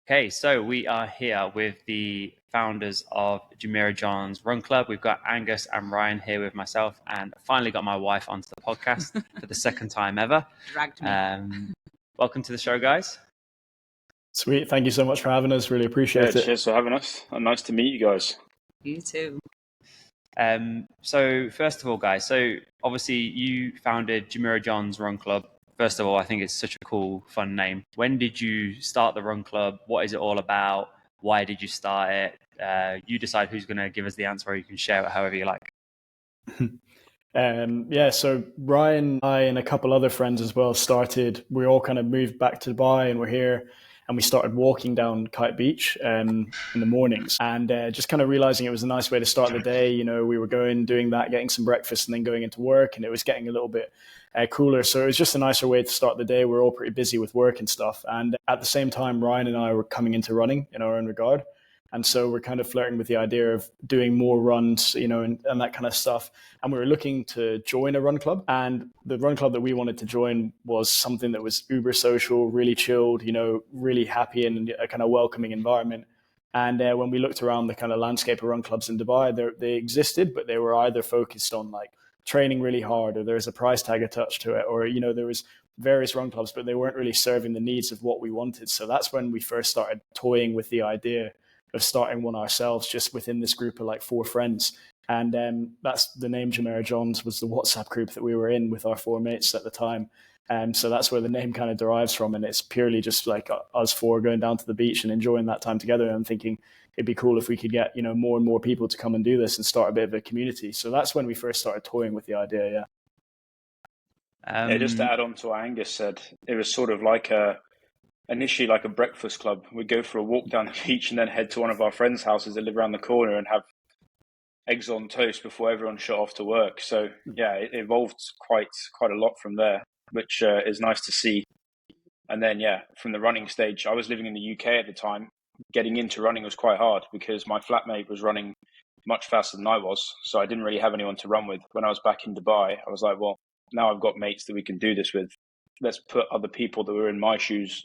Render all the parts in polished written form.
Okay, so we are here with the founders of Jumeirah Johns Run Club. We've got Angus and Ryan here with myself, and finally got my wife onto the podcast for the second time ever. Dragged me. Welcome to the show, guys. Sweet. Thank you so much for having us. Really appreciate it. Cheers for having us. Nice to meet you guys. You too. So first of all, guys, so obviously you founded Jumeirah Johns Run Club. First of all, I think it's such a cool, fun name. When did you start the Run Club? What is it all about? Why did you start it? You decide who's going to give us the answer, or you can share it however you like. So Ryan, I, and a couple other friends as well we all kind of moved back to Dubai, and we're here, and we started walking down Kite Beach in the mornings, and just kind of realizing it was a nice way to start the day. You know, we were doing that, getting some breakfast, and then going into work, and it was getting a little bit cooler. So it was just a nicer way to start the day. We're all pretty busy with work and stuff. And at the same time, Ryan and I were coming into running in our own regard. And so we're kind of flirting with the idea of doing more runs, you know, and that kind of stuff. And we were looking to join a run club. And the run club that we wanted to join was something that was uber social, really chilled, you know, really happy and a kind of welcoming environment. And when we looked around the kind of landscape of run clubs in Dubai, they existed, but they were either focused on like training really hard, or there's a price tag attached to it, or, you know, there was various run clubs, but they weren't really serving the needs of what we wanted. So that's when we first started toying with the idea of starting one ourselves, just within this group of like 4 friends. And that's the name. Jumeirah Johns was the WhatsApp group that we were in with our 4 mates at the time. And so that's where the name kind of derives from. And it's purely just like us 4 going down to the beach and enjoying that time together, and thinking it'd be cool if we could get, you know, more and more people to come and do this and start a bit of a community. So that's when we first started toying with the idea. Just to add on to what Angus said, it was sort of like initially like a breakfast club. We'd go for a walk down the beach and then head to one of our friends' houses that live around the corner and have eggs on toast before everyone shut off to work. So yeah, it evolved quite a lot from there, which is nice to see. And then from the running stage, I was living in the UK at the time. Getting into running was quite hard because my flatmate was running much faster than I was, so I didn't really have anyone to run with. When I was back in Dubai, I was like, well, now I've got mates that we can do this with. Let's put other people that were in my shoes,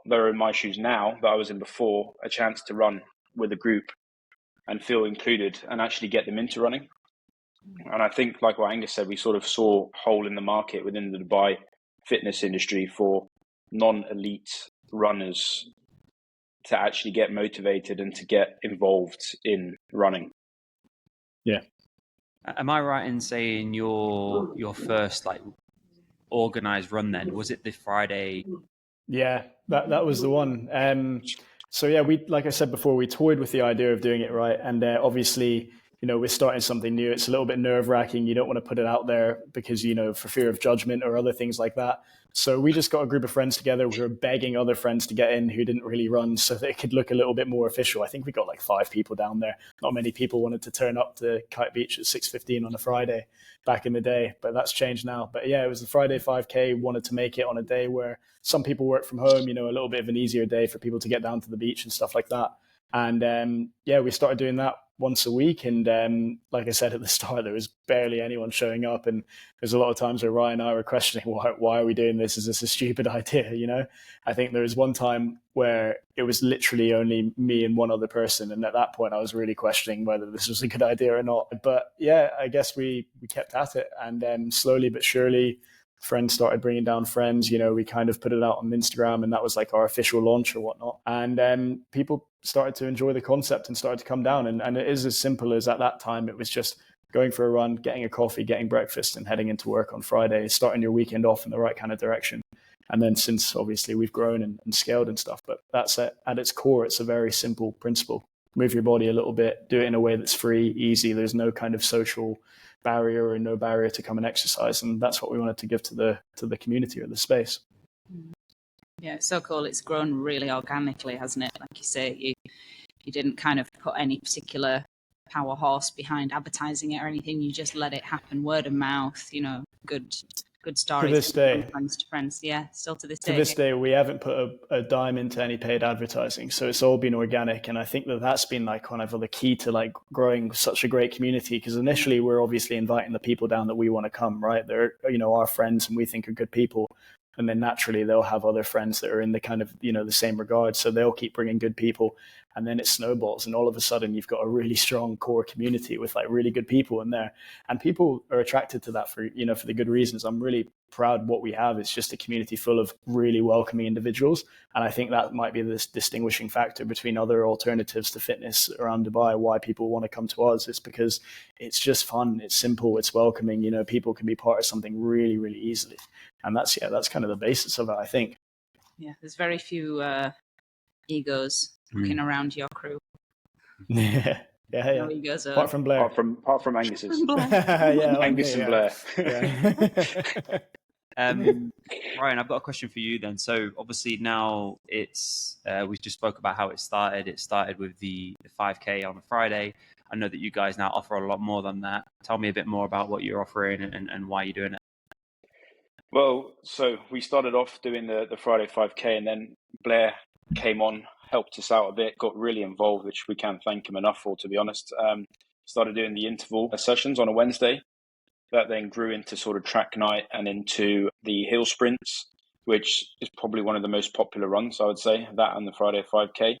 they're in my shoes now that I was in before, a chance to run with a group and feel included and actually get them into running. And I think, like what Angus said, we sort of saw a hole in the market within the Dubai fitness industry for non-elite runners to actually get motivated and to get involved in running. Yeah. Am I right in saying your first like organized run then, was it the Friday? Yeah, that was the one. So yeah, we, like I said before, we toyed with the idea of doing it, right? And obviously, you know, we're starting something new. It's a little bit nerve-wracking. You don't want to put it out there because, you know, for fear of judgment or other things like that. So we just got a group of friends together. We were begging other friends to get in who didn't really run so that it could look a little bit more official. I think we got like 5 people down there. Not many people wanted to turn up to Kite Beach at 6:15 on a Friday back in the day, but that's changed now. But yeah, it was the Friday 5K. Wanted to make it on a day where some people work from home, you know, a little bit of an easier day for people to get down to the beach and stuff like that. And we started doing that once a week. And like I said at the start, there was barely anyone showing up. And there's a lot of times where Ryan and I were questioning, why are we doing this? Is this a stupid idea? You know, I think there was one time where it was literally only me and one other person. And at that point, I was really questioning whether this was a good idea or not. But yeah, I guess we kept at it. And slowly but surely, friends started bringing down friends. You know, we kind of put it out on Instagram, and that was like our official launch or whatnot. And people started to enjoy the concept and started to come down. And it is as simple as, at that time, it was just going for a run, getting a coffee, getting breakfast, and heading into work on Friday, starting your weekend off in the right kind of direction. And then since obviously we've grown and scaled and stuff, but that's it. At its core, it's a very simple principle. Move your body a little bit, do it in a way that's free, easy. There's no kind of social barrier or no barrier to come and exercise. And that's what we wanted to give to the community or the space. Yeah, it's so cool. It's grown really organically, hasn't it? Like you say, you didn't kind of put any particular power horse behind advertising it or anything. You just let it happen, word of mouth, you know, good stories. To this day. Friends to friends. Yeah, still to this day. To this day, we haven't put a dime into any paid advertising. So it's all been organic. And I think that's been like kind of the key to like growing such a great community. Because initially we're obviously inviting the people down that we want to come, right? They're, you know, our friends and we think are good people. and then naturally they'll have other friends that are in the kind of, the same regard. So they'll keep bringing good people, and then it snowballs, and all of a sudden you've got a really strong core community with like really good people in there, and people are attracted to that for the good reasons. I'm really proud what we have. It's just a community full of really welcoming individuals, and I think that might be this distinguishing factor between other alternatives to fitness around Dubai. Why people want to come to us, it's because it's just fun, it's simple, it's welcoming. People can be part of something really, really easily, and that's kind of the basis of it, I think. Yeah, there's very few egos looking around your crew. Yeah. No egos. Apart from Blair. Apart from Angus's. Yeah, Angus and Blair. Yeah. Ryan, I've got a question for you then. So obviously now it's we just spoke about how it started. It started with the 5K on a Friday. I know that you guys now offer a lot more than that. Tell me a bit more about what you're offering and why you're doing it. Well, so we started off doing the Friday 5K, and then Blair came on, helped us out a bit, got really involved, which we can't thank him enough for, to be honest. Started doing the interval sessions on a Wednesday. That then grew into sort of track night and into the hill sprints, which is probably one of the most popular runs, I would say, that and the Friday 5K.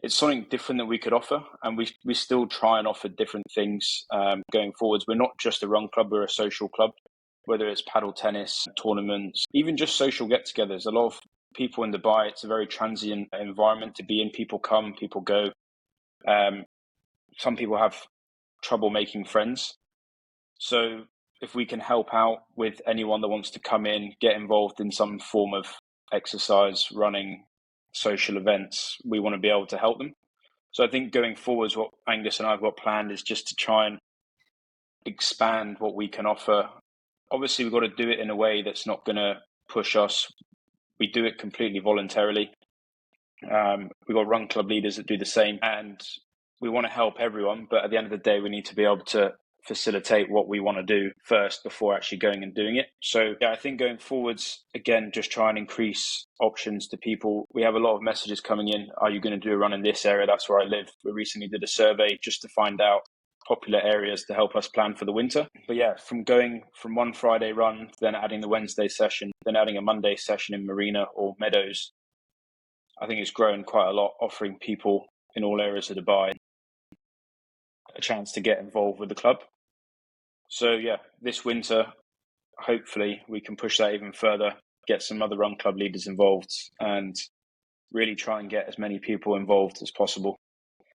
It's something different that we could offer, and we still try and offer different things going forwards. We're not just a run club, we're a social club, whether it's paddle tennis, tournaments, even just social get-togethers. A lot of people in Dubai, it's a very transient environment to be in. People come, people go. Some people have trouble making friends. So if we can help out with anyone that wants to come in, get involved in some form of exercise, running, social events, we want to be able to help them. So I think going forwards, what Angus and I have got planned is just to try and expand what we can offer. Obviously, we've got to do it in a way that's not going to push us. We do it completely voluntarily. We've got run club leaders that do the same, and we want to help everyone. But at the end of the day, we need to be able to facilitate what we want to do first before actually going and doing it. So yeah, I think going forwards, again, just try and increase options to people. We have a lot of messages coming in. Are you going to do a run in this area? That's where I live. We recently did a survey just to find out popular areas to help us plan for the winter. But yeah, from going from one Friday run, then adding the Wednesday session, then adding a Monday session in Marina or Meadows, I think it's grown quite a lot, offering people in all areas of Dubai a chance to get involved with the club. So yeah, this winter, hopefully we can push that even further, get some other run club leaders involved, and really try and get as many people involved as possible.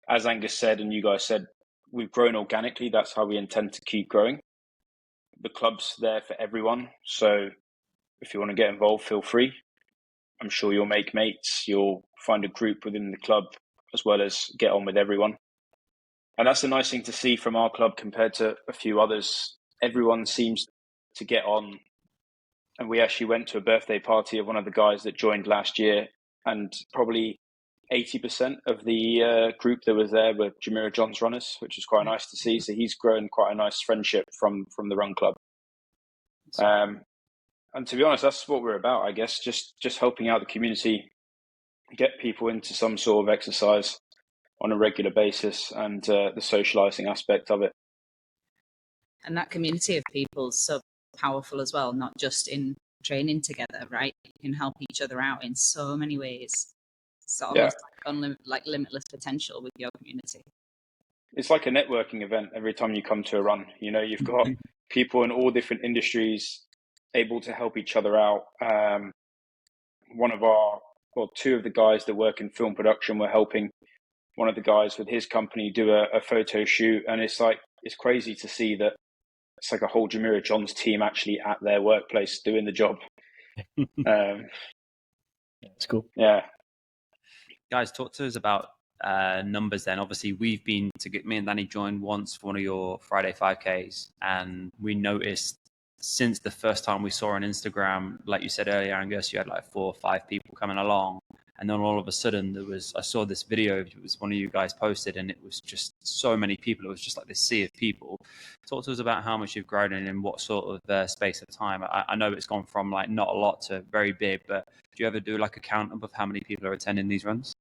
As Angus said, and you guys said, we've grown organically. That's how we intend to keep growing. The club's there for everyone. So if you want to get involved, feel free. I'm sure you'll make mates. You'll find a group within the club as well as get on with everyone. And that's a nice thing to see from our club compared to a few others. Everyone seems to get on. And we actually went to a birthday party of one of the guys that joined last year, and probably 80% of the group that was there were Jumeirah Johns runners, which is quite nice to see. So he's grown quite a nice friendship from the run club. And to be honest, that's what we're about, I guess, just helping out the community, get people into some sort of exercise on a regular basis, and the socializing aspect of it. And that community of people is so powerful as well, not just in training together, right? You can help each other out in so many ways. It's almost like limitless potential with your community. It's like a networking event every time you come to a run. You've got people in all different industries able to help each other out. Two of the guys that work in film production were helping one of the guys with his company do a photo shoot, and it's crazy to see that it's like a whole Jumeirah Johns team actually at their workplace doing the job. It's cool. Yeah. Guys, talk to us about numbers then. Obviously, me and Danny joined once for one of your Friday 5Ks, and we noticed since the first time we saw on Instagram, like you said earlier, Angus, you had like 4 or 5 people coming along. And then all of a sudden I saw this video, it was one of you guys posted, and it was just so many people. It was just like this sea of people. Talk to us about how much you've grown and in what sort of space of time. I know it's gone from like not a lot to very big, but do you ever do like a count up of how many people are attending these runs?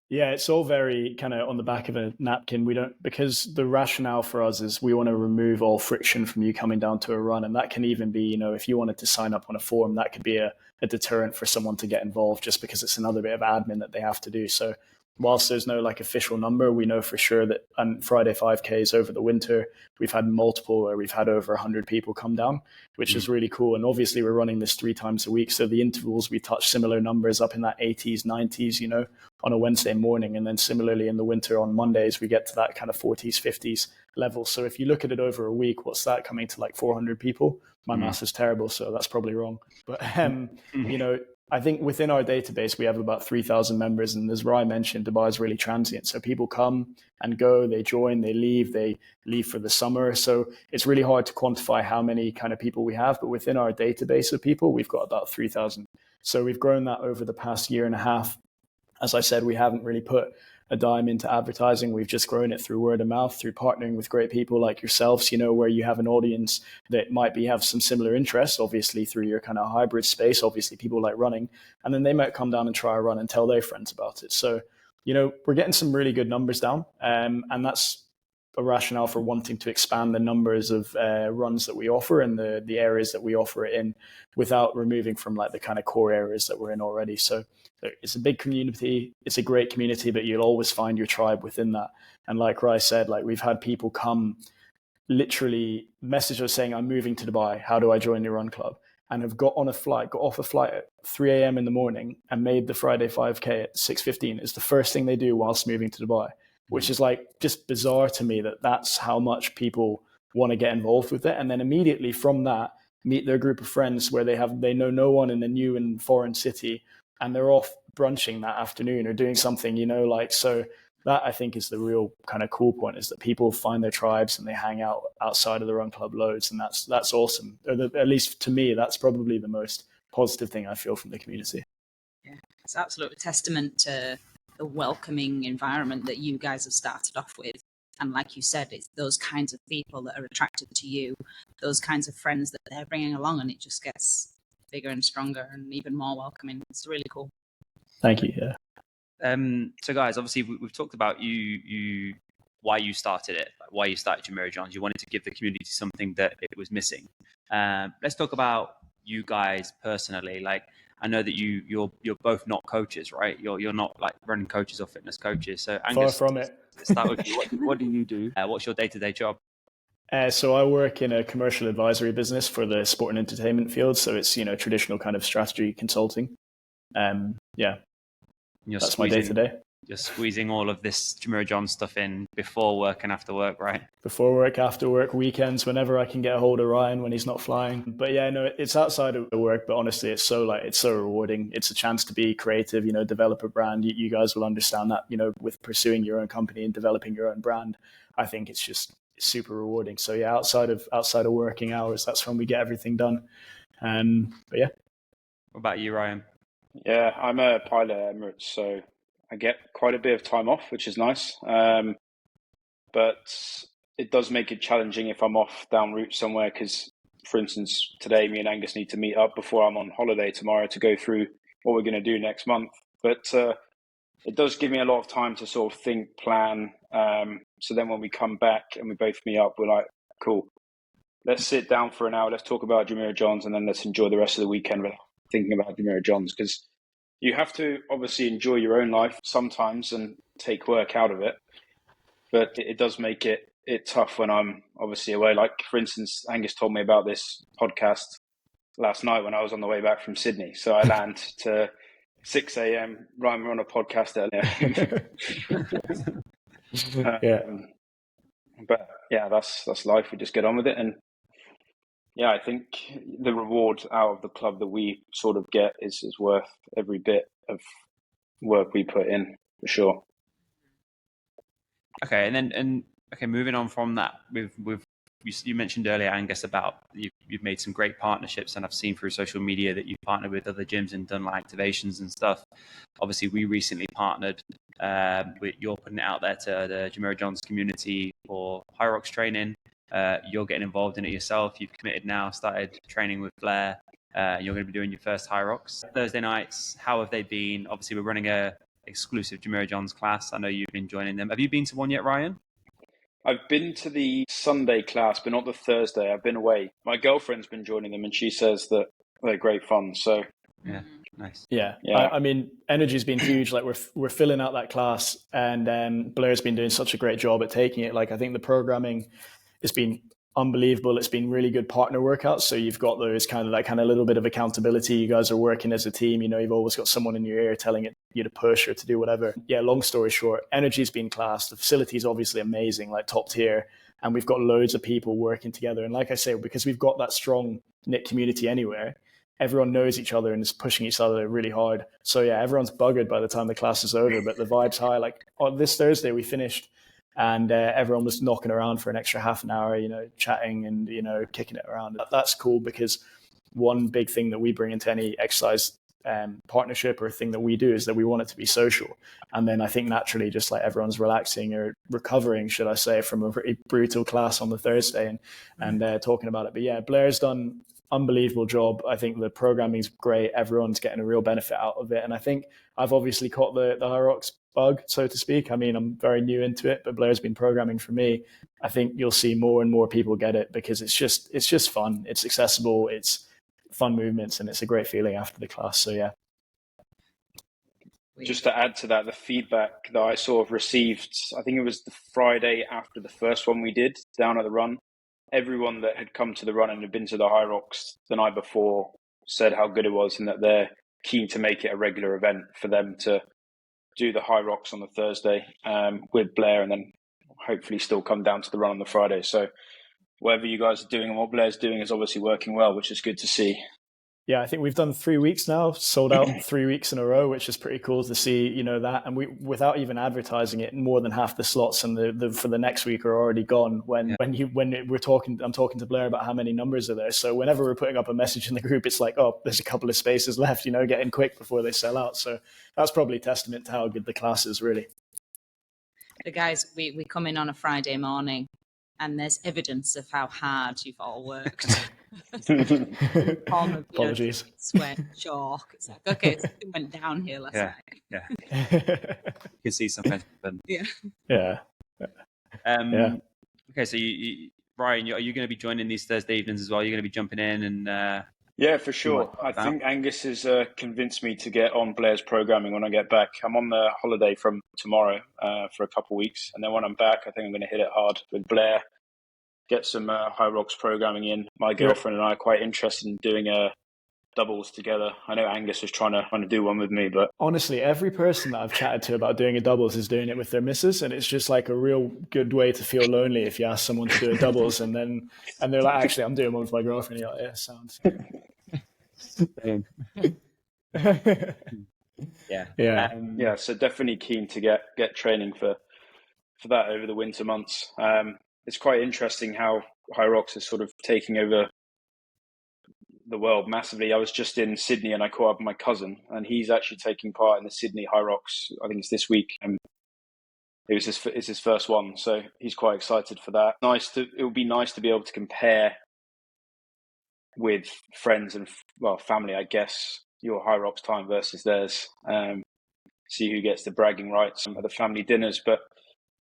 Yeah, it's all very kind of on the back of a napkin. We don't, because the rationale for us is we want to remove all friction from you coming down to a run. And that can even be, if you wanted to sign up on a forum, that could be a deterrent for someone to get involved just because it's another bit of admin that they have to do. So whilst there's no like official number, we know for sure that on Friday 5Ks over the winter, we've had multiple where we've had over 100 people come down, which is really cool. And obviously we're running this 3 times a week. So the intervals, we touch similar numbers up in that 80s, 90s, on a Wednesday morning. And then similarly in the winter on Mondays, we get to that kind of 40s, 50s level. So if you look at it over a week, what's that coming to, like 400 people? My math is terrible, so that's probably wrong. But, I think within our database, we have about 3,000 members. And as Ryan mentioned, Dubai is really transient. So people come and go, they join, they leave for the summer. So it's really hard to quantify how many kind of people we have. But within our database of people, we've got about 3,000. So we've grown that over the past year and a half. As I said, we haven't really put a dime into advertising. We've just grown it through word of mouth, through partnering with great people like yourselves, where you have an audience that might have some similar interests, obviously through your kind of hybrid space, obviously people like running, and then they might come down and try a run and tell their friends about it. So, we're getting some really good numbers down, and that's a rationale for wanting to expand the numbers of runs that we offer and the areas that we offer it in without removing from like the kind of core areas that we're in already. So it's a big community. It's a great community, but you'll always find your tribe within that. And like Rai said, like we've had people come literally message us saying, I'm moving to Dubai. How do I join your run club? And have got off a flight at 3 a.m. in the morning and made the Friday 5K at 6:15. It's the first thing they do whilst moving to Dubai, which is like just bizarre to me that that's how much people want to get involved with it. And then immediately from that, meet their group of friends where they know no one in a new and foreign city, and they're off brunching that afternoon or doing something, so that I think is the real kind of cool point, is that people find their tribes and they hang out outside of the run club loads. And that's awesome. Or at least to me, that's probably the most positive thing I feel from the community. Yeah, it's absolutely testament to the welcoming environment that you guys have started off with. And like you said, it's those kinds of people that are attracted to you, those kinds of friends that they're bringing along, and it just gets bigger and stronger and even more welcoming. It's really cool. Thank you. Yeah. So guys, obviously we've talked about you why you started it, why you started Jumeirah Johns. You wanted to give the community something that it was missing. Let's talk about you guys personally. Like, I know that you're both not coaches, right? You're not like running coaches or fitness coaches. So Angus, far from it. Start with you. What do you do? What's your day-to-day job? So I work in a commercial advisory business for the sport and entertainment field. So it's, traditional kind of strategy consulting. That's my day-to-day. You're squeezing all of this Jumeirah Johns stuff in before work and after work, right? Before work, after work, weekends, whenever I can get a hold of Ryan when he's not flying. But yeah, no, it's outside of work, but honestly, it's so rewarding. It's a chance to be creative, develop a brand. You guys will understand that, with pursuing your own company and developing your own brand. I think it's super rewarding. So yeah, outside of working hours, that's when we get everything done. But yeah. What about you, Ryan? Yeah, I'm a pilot at Emirates, so I get quite a bit of time off, which is nice. But it does make it challenging if I'm off down route somewhere, because, for instance, today me and Angus need to meet up before I'm on holiday tomorrow to go through what we're going to do next month. But it does give me a lot of time to sort of think, plan. So then when we come back and we both meet up, we're like, cool, let's sit down for an hour, let's talk about Jumeirah Johns, and then let's enjoy the rest of the weekend with thinking about Jumeirah Johns, because you have to obviously enjoy your own life sometimes and take work out of it, but it does make it tough when I'm obviously away. Like, for instance, Angus told me about this podcast last night when I was on the way back from Sydney. So I land to 6 a.m. Ryan, we're on a podcast earlier. But yeah, that's life. We just get on with it. And yeah, I think the reward out of the club that we sort of get is worth every bit of work we put in, for sure. Okay, moving on from that, you mentioned earlier, Angus, about you've made some great partnerships, and I've seen through social media that you've partnered with other gyms and done like activations and stuff. Obviously, we recently partnered. You're putting it out there to the Jumeirah Johns community for High Rocks training. You're getting involved in it yourself. You've committed now, started training with Blair. You're going to be doing your first High Rocks. Thursday nights, how have they been? Obviously, we're running a exclusive Jumeirah Johns class. I know you've been joining them. Have you been to one yet, Ryan? I've been to the Sunday class, but not the Thursday. I've been away. My girlfriend's been joining them, and she says that they're great fun. So yeah, nice. Yeah. Yeah. I mean, energy's been huge. Like we're filling out that class, and Blair's been doing such a great job at taking it. Like I think the programming has been unbelievable. It's been really good partner workouts. So you've got those kind of little bit of accountability. You guys are working as a team. You know, you've always got someone in your ear telling you to push or to do whatever. Yeah. Long story short, energy's been class. The facility is obviously amazing, like top tier, and we've got loads of people working together. And like I say, because we've got that strong knit community anywhere, everyone knows each other and is pushing each other really hard. So yeah, everyone's buggered by the time the class is over, but the vibe's high. Like on this Thursday we finished, and everyone was knocking around for an extra half an hour, you know, chatting and, you know, kicking it around. That's cool, because one big thing that we bring into any exercise partnership or thing that we do is that we want it to be social. And then I think naturally, just like everyone's relaxing or recovering, should I say, from a pretty brutal class on the Thursday and talking about it. But yeah, Blair's done unbelievable job. I think the programming's great. Everyone's getting a real benefit out of it. And I think I've obviously caught the High Rocks bug, so to speak. I mean, I'm very new into it, but Blair's been programming for me. I think you'll see more and more people get it, because it's just fun. It's accessible. It's fun movements, and it's a great feeling after the class. So yeah. Just to add to that, the feedback that I sort of received, I think it was the Friday after the first one we did down at the run. Everyone that had come to the run and had been to the High Rocks the night before said how good it was, and that they're keen to make it a regular event for them to do the High Rocks on the Thursday with Blair, and then hopefully still come down to the run on the Friday. So whatever you guys are doing and what Blair's doing is obviously working well, which is good to see. Yeah, I think we've done 3 weeks now, sold out 3 weeks in a row, which is pretty cool to see, you know, that. And we, without even advertising it, more than half the slots and the for the next week are already gone. When I'm talking to Blair about how many numbers are there. So whenever we're putting up a message in the group, it's like, oh, there's a couple of spaces left, you know, get in quick before they sell out. So that's probably testament to how good the class is, really. The guys, we come in on a Friday morning, and there's evidence of how hard you've all worked. Apologies. Sweat, chalk. It's like, okay, something went down here last night. Yeah. You can see something. Yeah. Okay, so you Ryan, are you going to be joining these Thursday evenings as well? You're going to be jumping in and. Yeah, for sure. I think Angus has convinced me to get on Blair's programming when I get back. I'm on the holiday from tomorrow for a couple of weeks. And then when I'm back, I think I'm going to hit it hard with Blair, get some High Rocks programming in. My girlfriend and I are quite interested in doing doubles together. I know Angus was trying to do one with me, but honestly, every person that I've chatted to about doing a doubles is doing it with their missus, and it's just like a real good way to feel lonely if you ask someone to do a doubles and they're like, actually, I'm doing one with my girlfriend. You're like, yeah, sounds. Yeah. So definitely keen to get training for that over the winter months. It's quite interesting how High Rocks is sort of taking over the world massively. I was just in Sydney and I caught up with my cousin, and he's actually taking part in the Sydney High Rocks. I think it's this week, and it's his first one, so he's quite excited for that. It would be nice to be able to compare with friends and family, I guess, your High Rocks time versus theirs. See who gets the bragging rights at the family dinners. But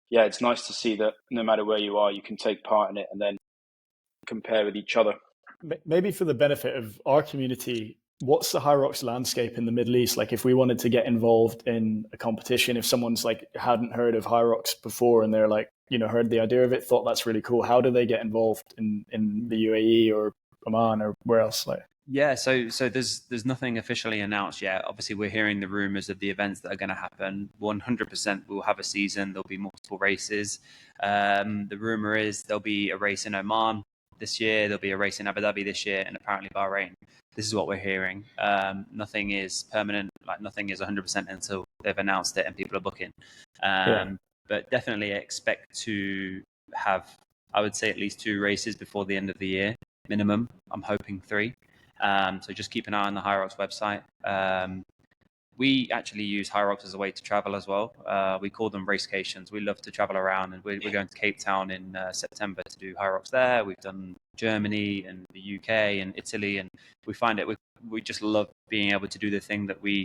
yeah, it's nice to see that no matter where you are, you can take part in it and then compare with each other. Maybe for the benefit of our community, what's the High Rocks landscape in the Middle East? Like if we wanted to get involved in a competition, if someone's like hadn't heard of High Rocks before and they're like, you know, heard the idea of it, thought that's really cool, how do they get involved in the UAE or Oman or where else? Like, yeah, so there's nothing officially announced yet. Obviously, we're hearing the rumors of the events that are going to happen. 100% we'll have a season. There'll be multiple races. The rumor is there'll be a race in Oman this year. There'll be a race in Abu Dhabi this year, and apparently Bahrain. This is what we're hearing. Nothing is permanent. Like nothing is 100% until they've announced it and people are booking. But definitely expect to have, I would say, at least 2 races before the end of the year, minimum. I'm hoping 3. So just keep an eye on the High Rocks website. We actually use High Rocks as a way to travel as well. We call them racecations. We love to travel around, and we're going to Cape Town in September to do High Rocks there. We've done Germany and the UK and Italy, and we find it. We just love being able to do the thing that we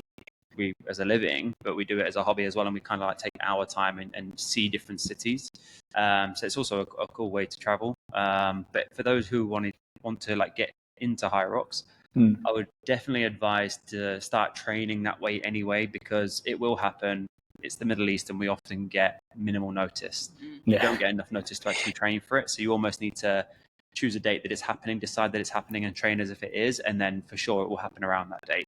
we as a living, but we do it as a hobby as well, and we kind of like take our time and see different cities. So it's also a cool way to travel. But for those who want to like get into high rocks, I would definitely advise to start training that way anyway, because it will happen. It's the Middle East, and we often get minimal notice. You don't get enough notice to actually train for it. So you almost need to choose a date that it's happening, decide that it's happening, and train as if it is. And then for sure it will happen around that date.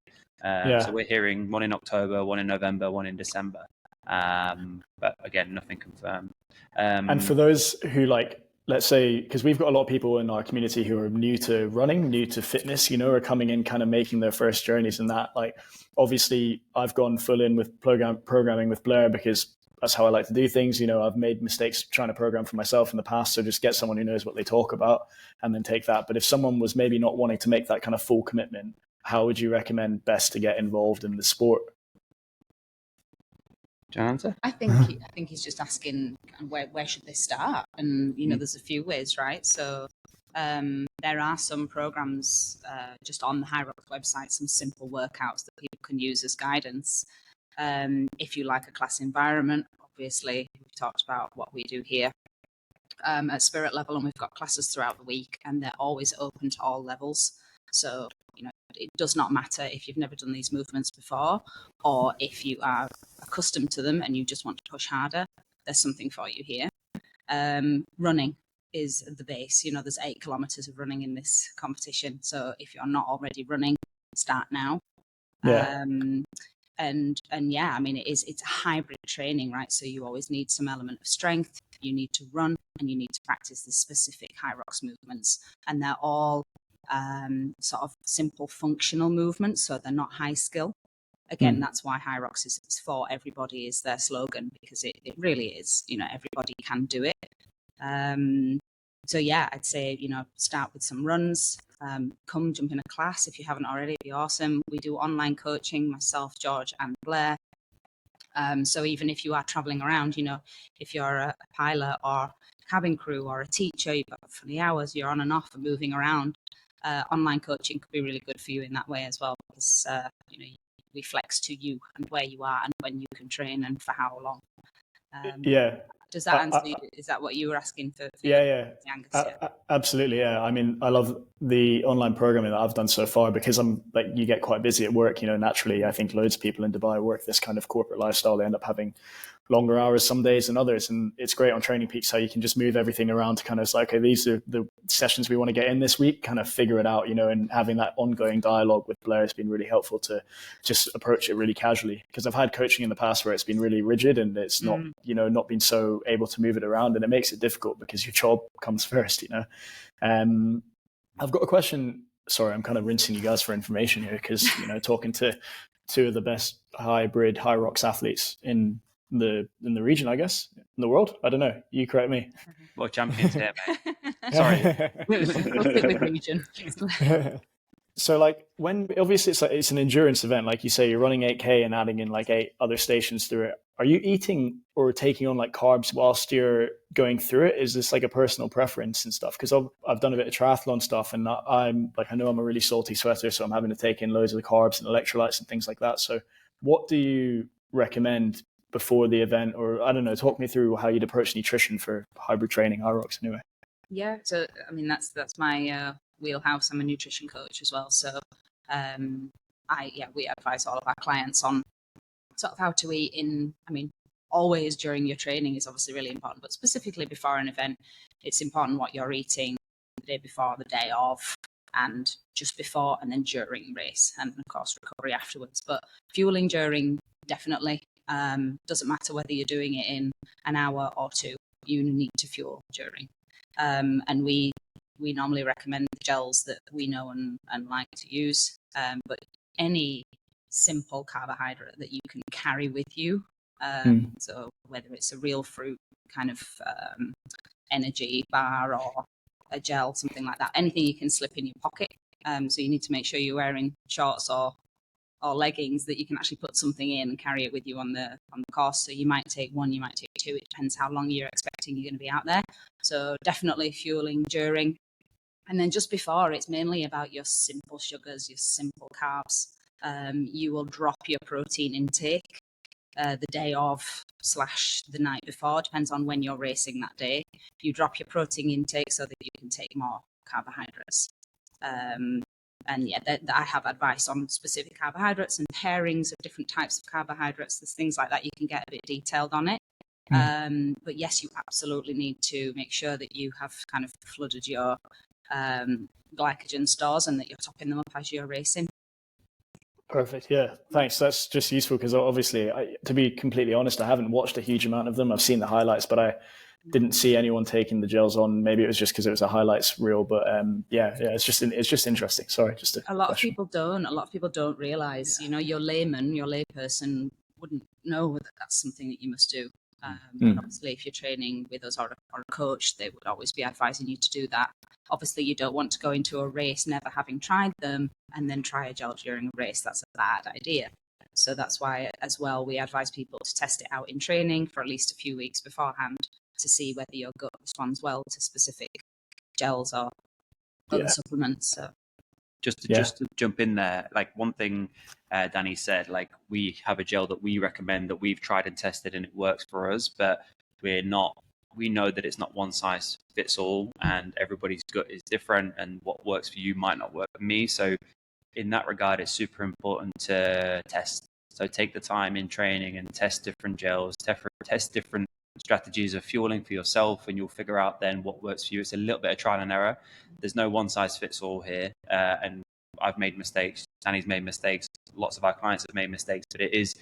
So we're hearing one in October, one in November, one in December. But again, nothing confirmed. And for those who like, let's say, because we've got a lot of people in our community who are new to running, new to fitness, are coming in kind of making their first journeys and that. Like, obviously, I've gone full in with programming with Blair because that's how I like to do things. I've made mistakes trying to program for myself in the past. So just get someone who knows what they talk about and then take that. But if someone was maybe not wanting to make that kind of full commitment, how would you recommend best to get involved in the sport? Do you answer? I think he's just asking where should they start, and there's a few ways, right? So there are some programs just on the High Rocks website, some simple workouts that people can use as guidance. If you like a class environment, obviously we've talked about what we do here at Spirit Level, and we've got classes throughout the week, and they're always open to all levels. So it does not matter if you've never done these movements before, or if you are accustomed to them and you just want to push harder. There's something for you here. Running is the base. There's 8 kilometers of running in this competition. So if you're not already running, start now. Yeah. And yeah, I mean, it's a hybrid training, right? So you always need some element of strength. You need to run, and you need to practice the specific high rocks movements, and they're all sort of simple functional movements, so they're not high skill. Again, that's why High Rocks is for everybody is their slogan, because it really is. Everybody can do it. So yeah, I'd say start with some runs. Come jump in a class if you haven't already. It'd be awesome. We do online coaching, myself, George, and Blair. So even if you are traveling around, if you're a pilot or cabin crew or a teacher, you've got funny hours, you're on and off and moving around. Online coaching could be really good for you in that way as well, because we flex to you and where you are and when you can train and for how long. Does that answer you? Is that what you were asking for? Absolutely. Yeah. I mean, I love the online programming that I've done so far, because you get quite busy at work, naturally. I think loads of people in Dubai work this kind of corporate lifestyle. They end up having longer hours some days than others. And it's great on Training Peaks how you can just move everything around to kind of okay, these are the sessions we want to get in this week, kind of figure it out, and having that ongoing dialogue with Blair has been really helpful to just approach it really casually. Because I've had coaching in the past where it's been really rigid and it's not, not been so able to move it around, and it makes it difficult because your job comes first, I've got a question. Sorry, I'm kind of rinsing you guys for information here because, talking to 2 of the best hybrid high rocks athletes in the region, I guess, in the world. I don't know. You correct me. Well, champions here, mate. Sorry. With region. So when obviously it's an endurance event, like you say, you're running 8K and adding in 8 other stations through it. Are you eating or taking on carbs whilst you're going through it? Is this a personal preference and stuff? Because I've done a bit of triathlon stuff, and I know I'm a really salty sweater, so I'm having to take in loads of the carbs and electrolytes and things like that. So what do you recommend before the event? Or I don't know, talk me through how you'd approach nutrition for hybrid training, high rocks anyway. Yeah, so I mean that's my wheelhouse. I'm a nutrition coach as well, so we advise all of our clients on sort of how to eat always during your training is obviously really important, but specifically before an event, it's important what you're eating the day before, the day of, and just before, and then during race, and of course recovery afterwards. But fueling during, definitely. Doesn't matter whether you're doing it in an hour or 2, you need to fuel during. And we normally recommend the gels that we know and like to use, but any simple carbohydrate that you can carry with you. So whether it's a real fruit kind of energy bar or a gel, something like that, anything you can slip in your pocket. So you need to make sure you're wearing shorts or leggings that you can actually put something in and carry it with you on the course. So you might take 1, you might take 2. It depends how long you're expecting you're going to be out there. So definitely fueling during. And then just before, it's mainly about your simple sugars, your simple carbs. you will drop your protein intake the day of / the night before, depends on when you're racing that day. You drop your protein intake so that you can take more carbohydrates. And yeah, I have advice on specific carbohydrates and pairings of different types of carbohydrates. There's things like that you can get a bit detailed on it. But yes, you absolutely need to make sure that you have kind of flooded your glycogen stores and that you're topping them up as you're racing. Perfect. Yeah, thanks. That's just useful because obviously, to be completely honest, I haven't watched a huge amount of them. I've seen the highlights, but I didn't see anyone taking the gels on. Maybe it was just because it was a highlights reel, but yeah, it's just interesting. Sorry, just a lot of people don't. A lot of people don't realize. You know, your layperson wouldn't know that that's something that you must do. But obviously, if you're training with us or a coach, they would always be advising you to do that. Obviously, you don't want to go into a race never having tried them and then try a gel during a race. That's a bad idea. So that's why, as well, we advise people to test it out in training for at least a few weeks beforehand to see whether your gut responds well to specific gels or other supplements. So. Just to jump in there, like one thing Danny said, like we have a gel that we recommend that we've tried and tested and it works for us, but we know that it's not one size fits all and everybody's gut is different and what works for you might not work for me. So in that regard, it's super important to test. So take the time in training and test different gels, test different strategies of fueling for yourself, and you'll figure out then what works for you. It's a little bit of trial and error. There's no one size fits all here, and I've made mistakes. Danny's made mistakes. Lots of our clients have made mistakes, but it is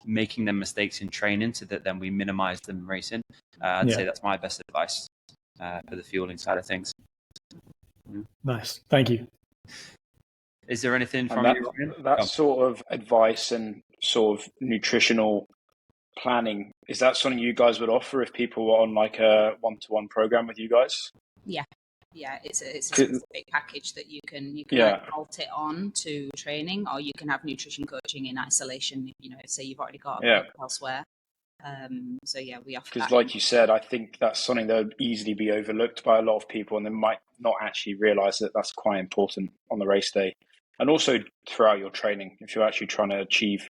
making them mistakes in training so that then we minimize them in racing. I'd say that's my best advice for the fueling side of things. Nice, thank you. Is there anything from you? That sort of advice and sort of nutritional planning, is that something you guys would offer if people were on like a one-to-one program with you guys? Yeah, it's a specific package that you can either bolt it on to training, or you can have nutrition coaching in isolation. You know, say you've already got a elsewhere. So yeah, we offer that. Because like you said, I think that's something that would easily be overlooked by a lot of people, and they might not actually realize that that's quite important on the race day, and also throughout your training. If you're actually trying to achieve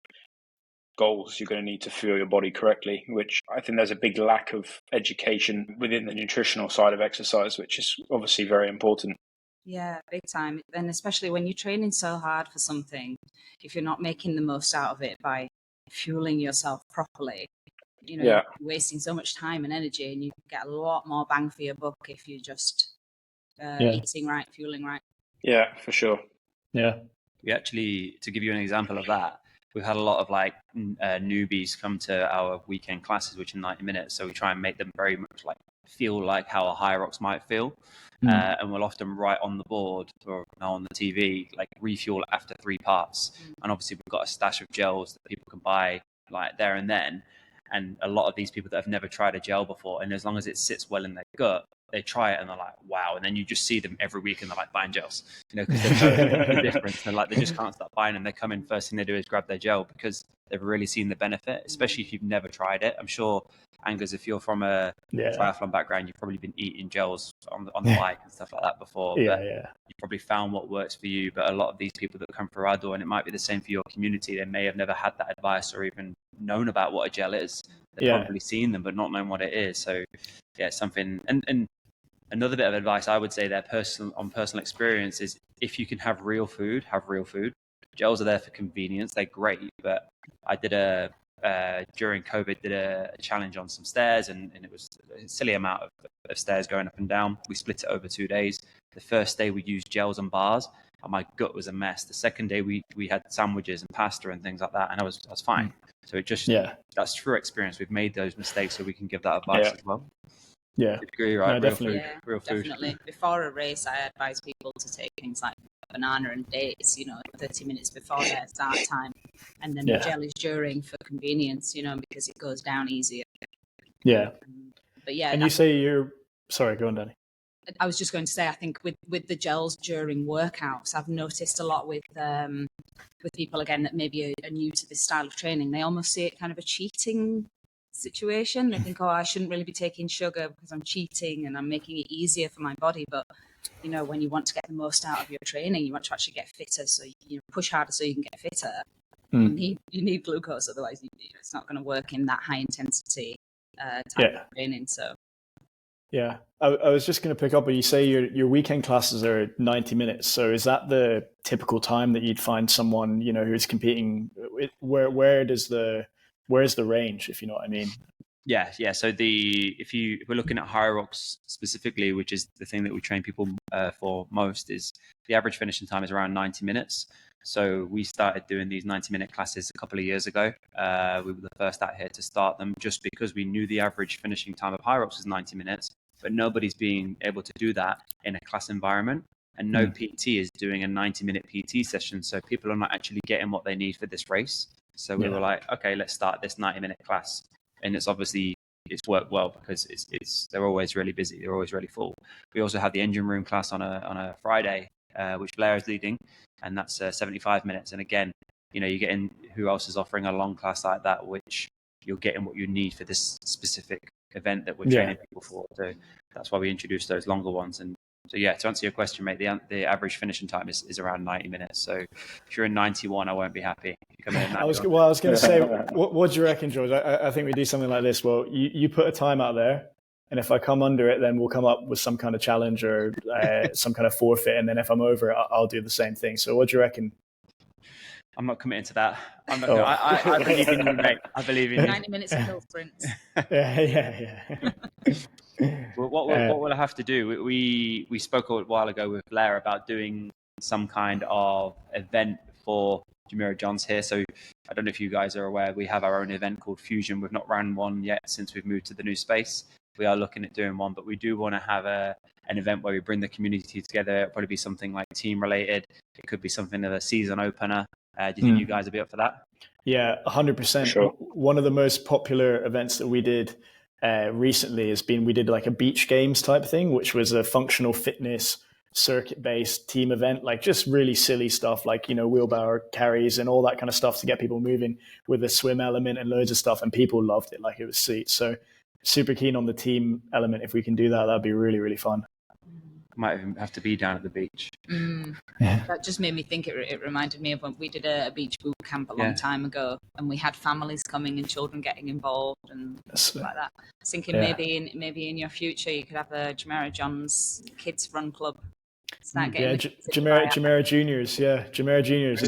goals, you're going to need to fuel your body correctly, which I think there's a big lack of education within the nutritional side of exercise, which is obviously very important. Yeah, big time. And especially when you're training so hard for something, if you're not making the most out of it by fueling yourself properly, you know, you're wasting so much time and energy, and you get a lot more bang for your buck if you just eating right, fueling right. Yeah, for sure. Yeah. We actually, to give you an example of that, we've had a lot of like newbies come to our weekend classes, which are 90 minutes. So we try and make them very much like feel like how a high rocks might feel. And we'll often write on the board or on the TV, like refuel after 3 parts. And obviously we've got a stash of gels that people can buy like there and then. And a lot of these people that have never tried a gel before, and as long as it sits well in their gut, they try it and they're like, wow. And then you just see them every week and they're like buying gels, you know, because they know the difference. They're like, they just can't stop buying them. They come in, first thing they do is grab their gel because they've really seen the benefit, especially if you've never tried it. I'm sure, Angus, if you're from a triathlon background, you've probably been eating gels on the bike and stuff like that before. But you probably found what works for you. But a lot of these people that come through our door, and it might be the same for your community, they may have never had that advice or even known about what a gel is. They've probably seen them, but not known what it is. So yeah, something. And another bit of advice I would say there, personal experience, is if you can have real food, have real food. Gels are there for convenience. They're great, but I did during COVID, did a challenge on some stairs, and it was a silly amount of stairs going up and down. We split it over 2 days. The first day we used gels and bars, and my gut was a mess. The second day we had sandwiches and pasta and things like that, and I was fine. So it just that's true experience. We've made those mistakes, so we can give that advice as well. Yeah, agree, right? No, definitely. Real food. Definitely. Before a race, I advise people to take things like banana and dates, 30 minutes before their start time, and then the gel is during for convenience, because it goes down easier. Yeah. But yeah. And you say sorry, go on, Danny. I was just going to say, I think with the gels during workouts, I've noticed a lot with people, again, that maybe are new to this style of training. They almost see it kind of a cheating situation. They think, I shouldn't really be taking sugar because I'm cheating and I'm making it easier for my body. But when you want to get the most out of your training, you want to actually get fitter, so you push harder so you can get fitter. You need glucose, otherwise it's not going to work in that high intensity type of training. So yeah, I was just going to pick up when you say your weekend classes are 90 minutes. So is that the typical time that you'd find someone who's competing? Where's the range, if you know what I mean? Yeah. So if we're looking at Hyrox specifically, which is the thing that we train people for most, is the average finishing time is around 90 minutes. So we started doing these 90-minute classes a couple of years ago. We were the first out here to start them, just because we knew the average finishing time of Hyrox was 90 minutes, but nobody's being able to do that in a class environment, and no PT is doing a 90-minute PT session. So people are not actually getting what they need for this race. So we were like, okay, let's start this 90-minute class. And it's worked well, because they're always really busy. They're always really full. We also have the engine room class on a Friday, which Blair is leading, and that's 75 minutes. And again, you're getting who else is offering a long class like that, which you're getting what you need for this specific event that we're training people for. So that's why we introduced those longer ones. And so, to answer your question, mate, the average finishing time is around 90 minutes. So if you're in 91, I won't be happy. I was going to say, what do you reckon, George? I think we do something like this. Well, you put a time out there, and if I come under it, then we'll come up with some kind of challenge or some kind of forfeit. And then if I'm over it, I'll do the same thing. So what do you reckon? I'm not committing to that. I'm not. I believe in you, mate. I believe in you. 90 minutes of hill sprints. Yeah. What we'll have to do, we spoke a while ago with Blair about doing some kind of event for Jumeirah Johns here. So I don't know if you guys are aware, we have our own event called Fusion. We've not ran one yet since we've moved to the new space. We are looking at doing one, but we do want to have an event where we bring the community together. It'll probably be something like team related. It could be something of a season opener. Do you think you guys will be up for that? Yeah, 100%. Sure. One of the most popular events that we did recently has been, we did like a beach games type thing, which was a functional fitness circuit-based team event, like just really silly stuff like, wheelbarrow carries and all that kind of stuff to get people moving, with a swim element and loads of stuff. And people loved it. Like, it was sweet. So super keen on the team element. If we can do that, that'd be really, really fun. Might even have to be down at the beach. That just made me think. It reminded me of when we did a beach boot camp a long time ago, and we had families coming and children getting involved and stuff like that. I was thinking maybe in your future you could have a Jumeirah Johns kids run club. Jumeirah Juniors. Yeah, Jumeirah Juniors.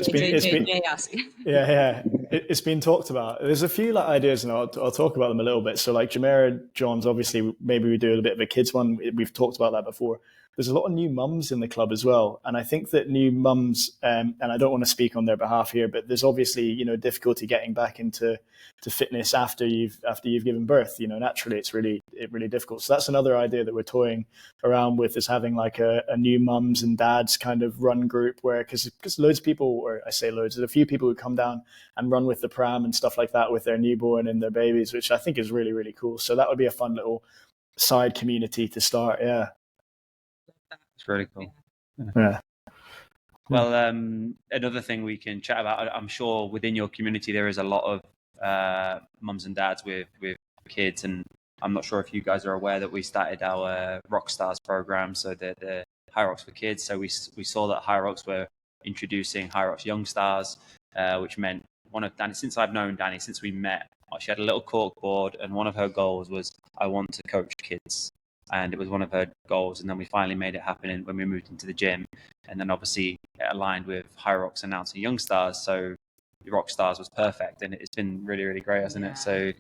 It's been talked about. There's a few ideas, and I'll talk about them a little bit. So like Jumeirah Johns, obviously, maybe we do a bit of a kids one. We've talked about that before. There's a lot of new mums in the club as well, and I think that new mums, and I don't want to speak on their behalf here, but there's obviously difficulty getting back into fitness after you've given birth. Naturally, it's really difficult. So that's another idea that we're toying around with, is having like a new mums and dads kind of run group, where because loads of people, or I say loads, there's a few people who come down and run with the pram and stuff like that with their newborn and their babies, which I think is really, really cool. So that would be a fun little side community to start. Yeah. It's really cool. Yeah. Well, another thing we can chat about, I'm sure within your community there is a lot of mums and dads with kids, and I'm not sure if you guys are aware that we started our Rockstars program, so the Hyrox for kids. So we saw that Hyrox were introducing Hyrox Young Stars, which meant one of Danny, since I've known Danny, since we met, she had a little cork board, and one of her goals was, I want to coach kids. And it was one of her goals, and then we finally made it happen when we moved into the gym. And then obviously it aligned with Hyrox announcing Young Stars, so the Rock Stars was perfect, and it's been really, really great, hasn't it? So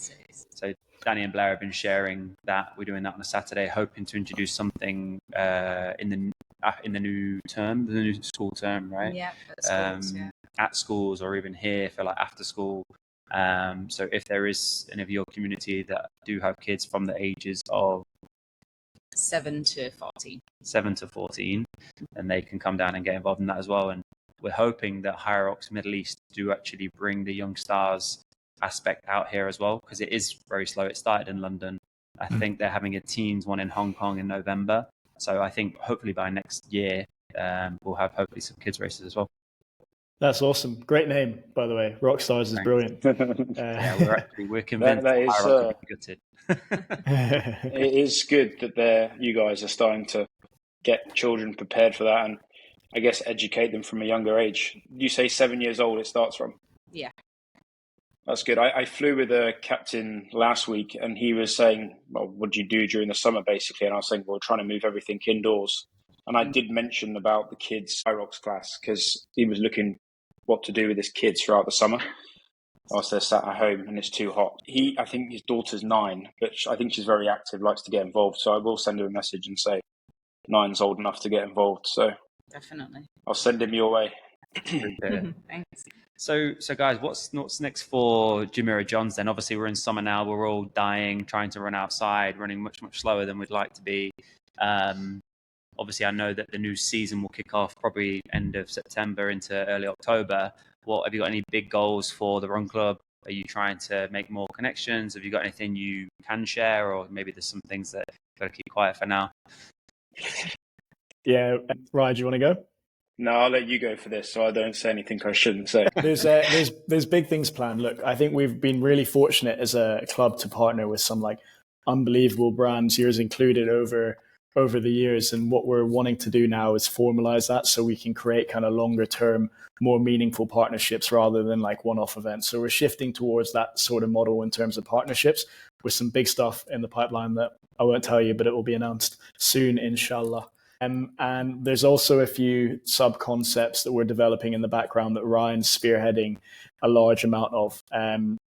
Danny and Blair have been sharing that. We're doing that on a Saturday, hoping to introduce something in the new term, the new school term, right? Yeah, at schools or even here for like after school. So if there is any of your community that do have kids from the ages of 7 to 14, then they can come down and get involved in that as well. And we're hoping that Hyrox Middle East do actually bring the Young Stars aspect out here as well, because it is very slow. It started in London. I think they're having a teens one in Hong Kong in November. So I think hopefully by next year, we'll have hopefully some kids races as well. That's awesome. Great name, by the way. Rockstars is brilliant. We're convinced that is, will be gutted. It is good that you guys are starting to get children prepared for that and I guess educate them from a younger age. You say 7 years old it starts from? Yeah. That's good. I flew with a captain last week and he was saying, well, what do you do during the summer basically? And I was saying, well, we're trying to move everything indoors. And I did mention about the kids' Hyrox class because he was looking what to do with his kids throughout the summer. Whilst they're sat at home and it's too hot. I think his daughter's 9, but I think she's very active, likes to get involved. So I will send her a message and say 9's old enough to get involved. So Definitely. I'll send him your way. Thanks. So guys, what's next for Jumeirah Johns then? Obviously, we're in summer now. We're all dying, trying to run outside, running much slower than we'd like to be. Obviously, I know that the new season will kick off probably end of September into early October. Have you got any big goals for the Run Club? Are you trying to make more connections? Have you got anything you can share, or maybe there's some things that you've got to keep quiet for now? Yeah, Ryan, do you want to go? No, I'll let you go for this so I don't say anything I shouldn't say. There's big things planned. Look, I think we've been really fortunate as a club to partner with some like unbelievable brands, yours included, over the years. And what we're wanting to do now is formalize that so we can create kind of longer term, more meaningful partnerships rather than like one-off events. So we're shifting towards that sort of model in terms of partnerships with some big stuff in the pipeline that I won't tell you, but it will be announced soon, inshallah. And there's also a few sub-concepts that we're developing in the background that Ryan's spearheading a large amount of.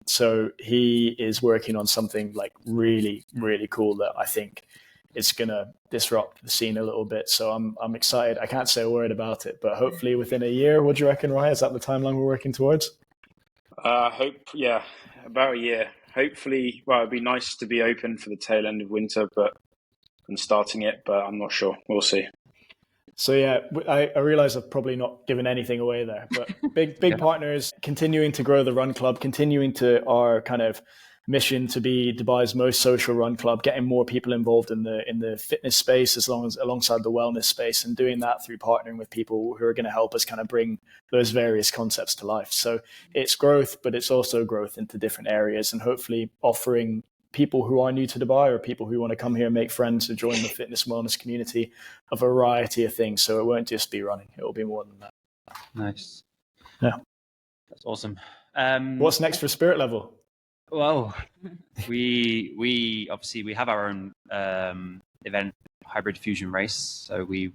So he is working on something like really, really cool that I think it's going to disrupt the scene a little bit. So I'm excited. I can't say a word about it, but hopefully within a year. What do you reckon, Ryan? Is that the timeline we're working towards? About a year. Hopefully, well, it'd be nice to be open for the tail end of winter, and starting it, but I'm not sure. We'll see. So yeah, I realize I've probably not given anything away there, but big partners, continuing to grow the Run Club, continuing to our kind of mission to be Dubai's most social run club, getting more people involved in the fitness space alongside the wellness space, and doing that through partnering with people who are going to help us kind of bring those various concepts to life. So it's growth, but it's also growth into different areas, and hopefully offering people who are new to Dubai or people who want to come here and make friends and join the fitness and wellness community, a variety of things. So it won't just be running, it will be more than that. Nice. Yeah. That's awesome. What's next for Spirit Level? Well, we obviously we have our own event, hybrid fusion race. So we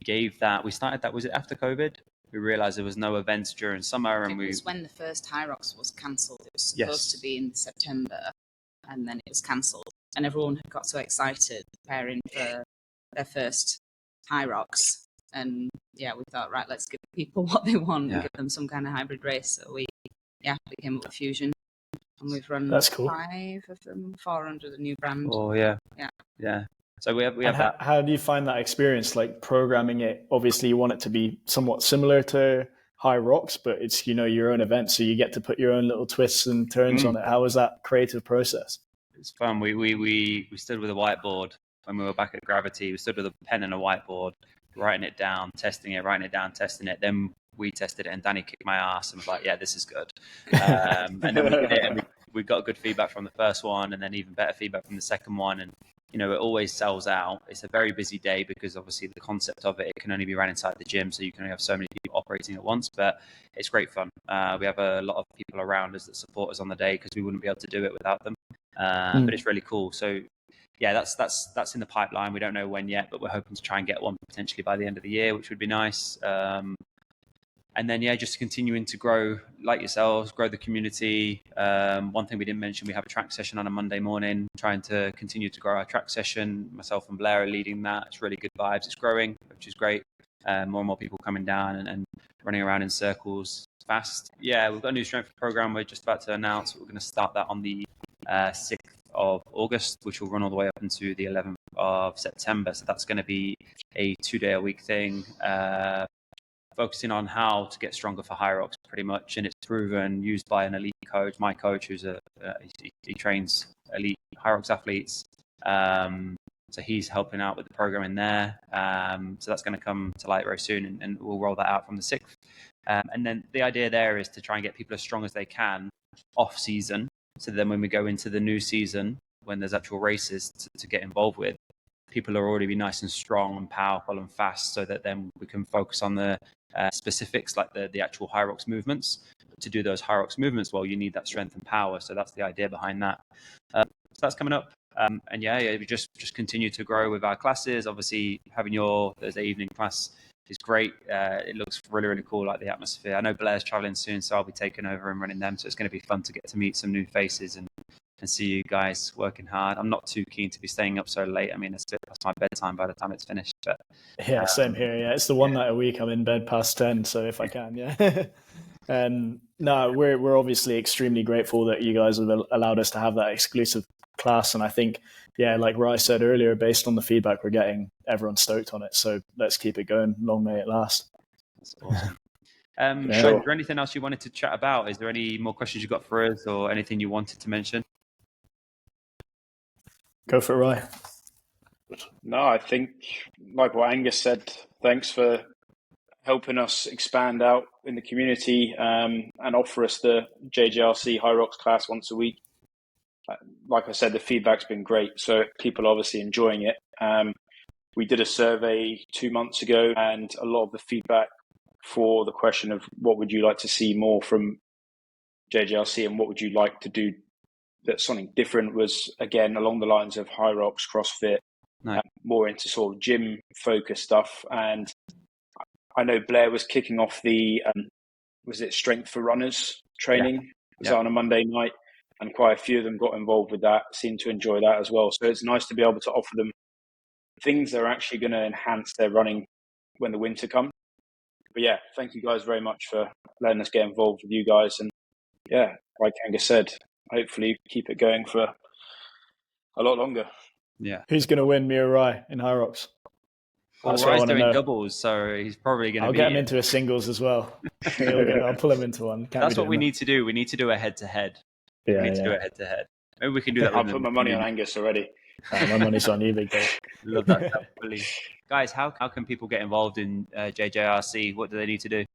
started that, was it after COVID? We realized there was no events during summer, and it was when the first Hyrox was cancelled. It was supposed to be in September, and then it was cancelled, and everyone had got so excited preparing for their first Hyrox. And yeah, we thought, right, let's give people what they want and give them some kind of hybrid race. So we came up with Fusion, and we've run 5 of them, 4 under the new brand. Oh yeah. So we have that. How do you find that experience, like programming it? Obviously, you want it to be somewhat similar to Hyrox, but it's your own event, so you get to put your own little twists and turns on it. How was that creative process? It's fun. We stood with a whiteboard when we were back at Gravity. We stood with a pen and a whiteboard, writing it down, testing it, writing it down, testing it. Then we tested it, and Danny kicked my ass and was like, "Yeah, this is good." And then we did it, and we got good feedback from the first one, and then even better feedback from the second one. And it always sells out. It's a very busy day because obviously the concept of it can only be ran inside the gym, so you can only have so many people operating at once. But it's great fun. We have a lot of people around us that support us on the day because we wouldn't be able to do it without them. But it's really cool. So yeah, that's in the pipeline. We don't know when yet, but we're hoping to try and get one potentially by the end of the year, which would be nice. And then, just continuing to grow, like yourselves, grow the community. One thing we didn't mention, we have a track session on a Monday morning, trying to continue to grow our track session. Myself and Blair are leading that. It's really good vibes. It's growing, which is great. More and more people coming down and running around in circles fast. Yeah, we've got a new strength program we're just about to announce. We're going to start that on the 6th of August, which will run all the way up into the 11th of September. So that's going to be a 2-day-a-week thing. Focusing on how to get stronger for Hyrox, pretty much, and it's proven, used by an elite coach, my coach, who's he trains elite Hyrox athletes, so he's helping out with the program in there. So that's going to come to light very soon, and we'll roll that out from the 6th. And then the idea there is to try and get people as strong as they can off season, so then when we go into the new season, when there's actual races to get involved with, people are already be nice and strong and powerful and fast, so that then we can focus on the specifics, like the actual high rocks movements. To do those high rocks movements, well, you need that strength and power. So that's the idea behind that. So that's coming up. And we just continue to grow with our classes. Obviously, having your Thursday evening class is great. It looks really, really cool, like the atmosphere. I know Blair's traveling soon, so I'll be taking over and running them. So it's going to be fun to get to meet some new faces and see you guys working hard. I'm not too keen to be staying up so late. I mean, it's past my bedtime by the time it's finished. But yeah, same here. Yeah, it's the one night a week I'm in bed past 10. So if I can, yeah. No, we're obviously extremely grateful that you guys have allowed us to have that exclusive class. And I think, yeah, like Rye said earlier, based on the feedback we're getting, everyone's stoked on it. So let's keep it going. Long may it last. That's awesome. Yeah. Is there anything else you wanted to chat about? Is there any more questions you got for us, or anything you wanted to mention? Go for it, Rye. No, I think, like what Angus said, thanks for helping us expand out in the community and offer us the JJRC High Rocks class once a week. Like I said, the feedback's been great, so people are obviously enjoying it. We did a survey 2 months ago, and a lot of the feedback for the question of what would you like to see more from JJRC and what would you like to do that's something different was, again, along the lines of High Rocks, CrossFit, more into sort of gym focused stuff. And I know Blair was kicking off the, was it Strength for Runners training? Was that on a Monday night? And quite a few of them got involved with that, seemed to enjoy that as well. So it's nice to be able to offer them things that are actually going to enhance their running when the winter comes. But yeah, thank you guys very much for letting us get involved with you guys. And yeah, like Angus said, hopefully keep it going for a lot longer. Yeah. Who's going to win, me or Rye in High Rocks? Well, Rye's doing doubles, so he's probably going to be... I'll get him into a singles as well. I'll pull him into one. That's what we need to do. We need to do a head-to-head. We need to do a head-to-head. Maybe we can do that. I'll put my money on Angus already. My money's on you, big guy. Love that. Guys, how can people get involved in JJRC? What do they need to do?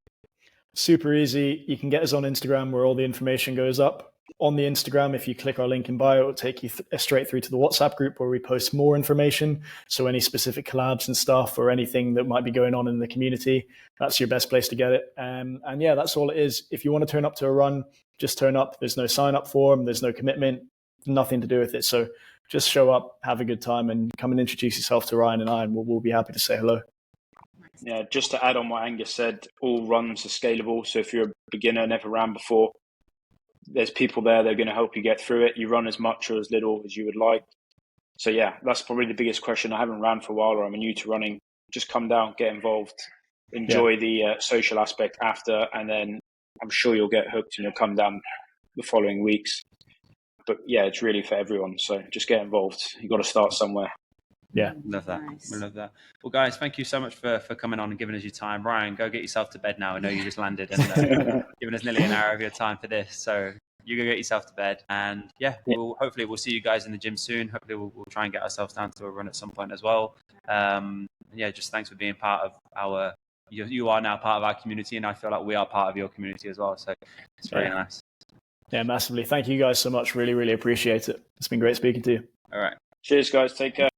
Super easy. You can get us on Instagram where all the information goes up. On the Instagram, if you click our link in bio, it'll take you straight through to the WhatsApp group where we post more information. So any specific collabs and stuff or anything that might be going on in the community, that's your best place to get it. And yeah, that's all it is. If you want to turn up to a run, just turn up. There's no sign-up form. There's no commitment. Nothing to do with it. So just show up, have a good time, and come and introduce yourself to Ryan and I, and we'll be happy to say hello. Yeah, just to add on what Angus said, all runs are scalable. So if you're a beginner, never ran before, there's people there that are going to help you get through it. You run as much or as little as you would like. So yeah, that's probably the biggest question. I haven't ran for a while, or I'm new to running. Just come down, get involved, enjoy the social aspect after, and then I'm sure you'll get hooked and you'll come down the following weeks. But yeah, it's really for everyone. So just get involved. You've got to start somewhere. Yeah. Love that. Nice. We love that. Well, guys, thank you so much for coming on and giving us your time. Ryan, go get yourself to bed now. I know you just landed and giving us nearly an hour of your time for this. So you go get yourself to bed. And hopefully we'll see you guys in the gym soon. Hopefully we'll try and get ourselves down to a run at some point as well. Just thanks for being part of our, you are now part of our community, and I feel like we are part of your community as well. So it's very nice. Yeah, massively. Thank you guys so much. Really, really appreciate it. It's been great speaking to you. All right. Cheers, guys. Take care.